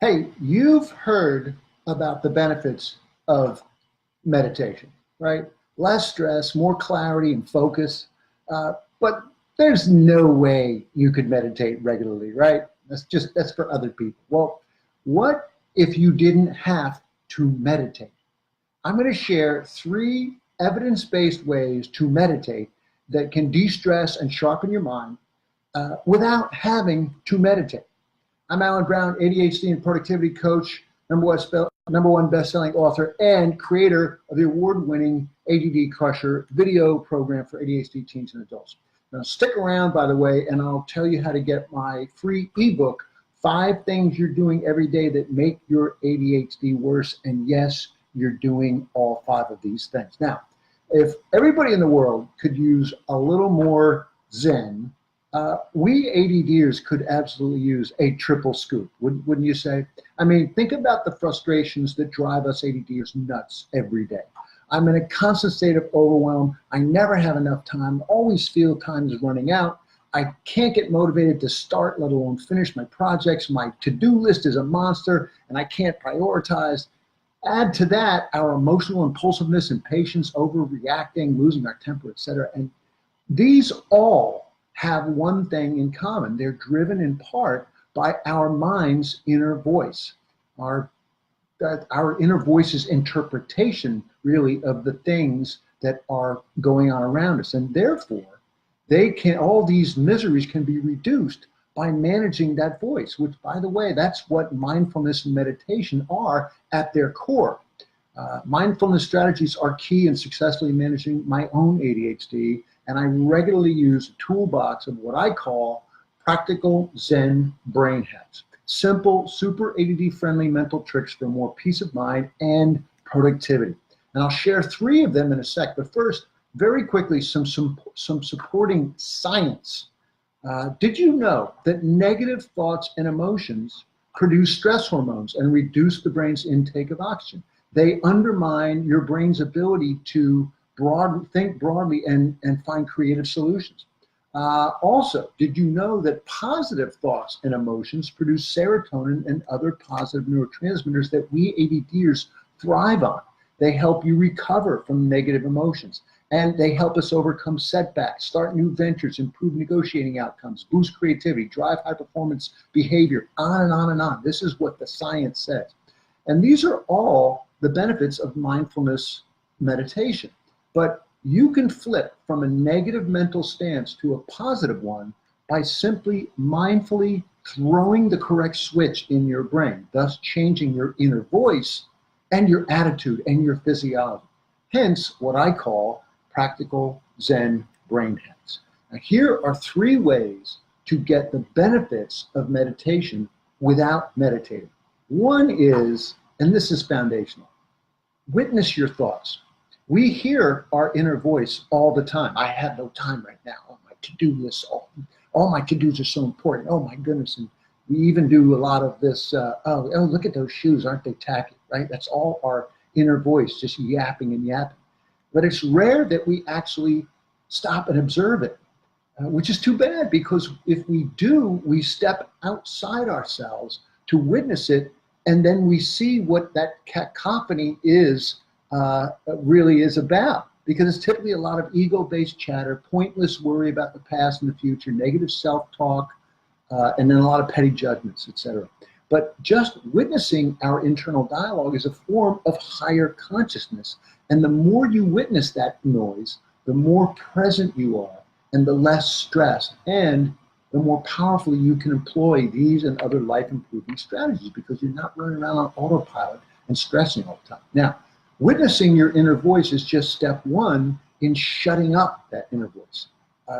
Hey, you've heard about the benefits of meditation, right? Less stress, more clarity and focus. But there's no way you could meditate regularly, right? That's for other people. Well, what if you didn't have to meditate? I'm going to share three evidence-based ways to meditate that can de-stress and sharpen your mind without having to meditate. I'm Alan Brown, ADHD and productivity coach, number one best-selling author, and creator of the award-winning ADD Crusher video program for ADHD teens and adults. Now, stick around, by the way, and I'll tell you how to get my free ebook, 5 Things You're Doing Every Day That Make Your ADHD Worse. And yes, you're doing all 5 of these things. Now, if everybody in the world could use a little more Zen, we ADDers could absolutely use a triple scoop, wouldn't you say? I mean, think about the frustrations that drive us ADDers nuts every day. I'm in a constant state of overwhelm. I never have enough time, always feel time is running out. I can't get motivated to start, let alone finish my projects. My to-do list is a monster, and I can't prioritize. Add to that our emotional impulsiveness, impatience, overreacting, losing our temper, etc. And these all have one thing in common. They're driven in part by our mind's inner voice, our inner voice's interpretation, really, of the things that are going on around us. And therefore, all these miseries can be reduced by managing that voice, which, by the way, that's what mindfulness and meditation are at their core. Mindfulness strategies are key in successfully managing my own ADHD, and I regularly use a toolbox of what I call practical Zen brain hacks. Simple, super ADD-friendly mental tricks for more peace of mind and productivity. And I'll share 3 of them in a sec, but first, very quickly, some supporting science. Did you know that negative thoughts and emotions produce stress hormones and reduce the brain's intake of oxygen? They undermine your brain's ability to think broadly and find creative solutions. Also, did you know that positive thoughts and emotions produce serotonin and other positive neurotransmitters that we ADDers thrive on? They help you recover from negative emotions, and they help us overcome setbacks, start new ventures, improve negotiating outcomes, boost creativity, drive high performance behavior, on and on and on. This is what the science says. And these are all the benefits of mindfulness meditation. But you can flip from a negative mental stance to a positive one by simply mindfully throwing the correct switch in your brain, thus changing your inner voice and your attitude and your physiology. Hence, what I call practical Zen brain hacks. Now, here are 3 ways to get the benefits of meditation without meditating. One is, and this is foundational, witness your thoughts. We hear our inner voice all the time. I have no time right now. Oh, my to-do list, all my to-dos are so important. Oh my goodness. And we even do a lot of this, oh, look at those shoes, aren't they tacky, right? That's all our inner voice just yapping and yapping. But it's rare that we actually stop and observe it, which is too bad, because if we do, we step outside ourselves to witness it, and then we see what that cacophony is really is about, because it's typically a lot of ego-based chatter, pointless worry about the past and the future, negative self-talk, and then a lot of petty judgments, etc. But just witnessing our internal dialogue is a form of higher consciousness. And the more you witness that noise, the more present you are, and the less stressed, and the more powerfully you can employ these and other life-improving strategies, because you're not running around on autopilot and stressing all the time. Now, witnessing your inner voice is just step 1 in shutting up that inner voice.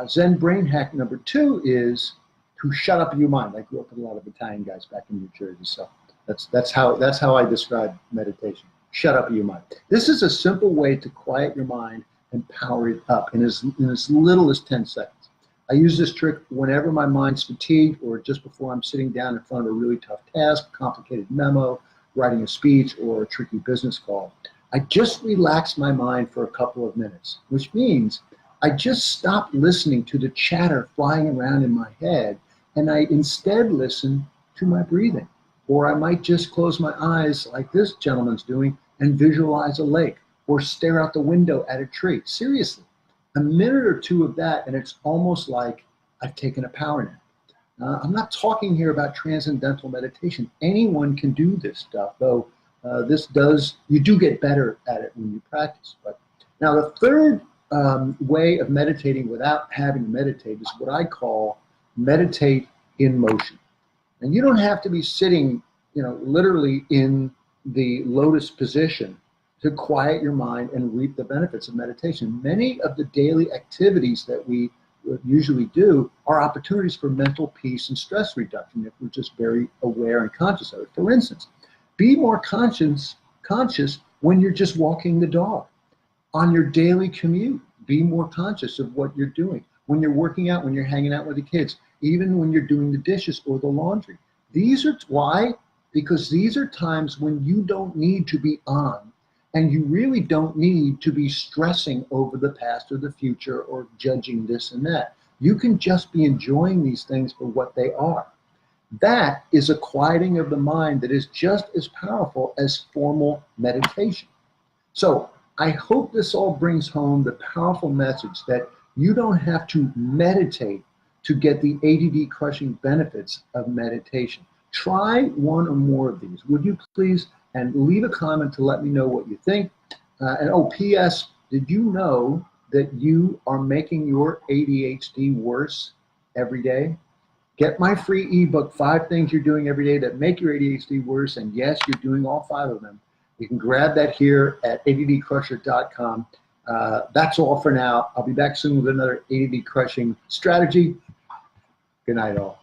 Zen brain hack number 2 is to shut up your mind. I grew up with a lot of Italian guys back in New Jersey, so that's how I describe meditation. Shut up your mind. This is a simple way to quiet your mind and power it up in as little as 10 seconds. I use this trick whenever my mind's fatigued, or just before I'm sitting down in front of a really tough task, complicated memo, writing a speech, or a tricky business call. I just relax my mind for a couple of minutes, which means I just stop listening to the chatter flying around in my head, and I instead listen to my breathing. Or I might just close my eyes like this gentleman's doing and visualize a lake, or stare out the window at a tree. Seriously, a minute or two of that, and it's almost like I've taken a power nap. I'm not talking here about transcendental meditation. Anyone can do this stuff, though you do get better at it when you practice. But now the third way of meditating without having to meditate is what I call meditate in motion. And you don't have to be sitting, literally in the lotus position to quiet your mind and reap the benefits of meditation. Many of the daily activities that we usually do are opportunities for mental peace and stress reduction if we're just very aware and conscious of it. For instance, be more conscious when you're just walking the dog. On your daily commute, be more conscious of what you're doing. When you're working out, when you're hanging out with the kids, even when you're doing the dishes or the laundry. These are why? Because these are times when you don't need to be on, and you really don't need to be stressing over the past or the future or judging this and that. You can just be enjoying these things for what they are. That is a quieting of the mind that is just as powerful as formal meditation. So I hope this all brings home the powerful message that you don't have to meditate to get the ADD crushing benefits of meditation. Try one or more of these, would you please? And leave a comment to let me know what you think. P.S., did you know that you are making your ADHD worse every day? Get my free ebook, 5 Things You're Doing Every Day That Make Your ADHD Worse. And yes, you're doing all 5 of them. You can grab that here at addcrusher.com. That's all for now. I'll be back soon with another ADD crushing strategy. Good night, all.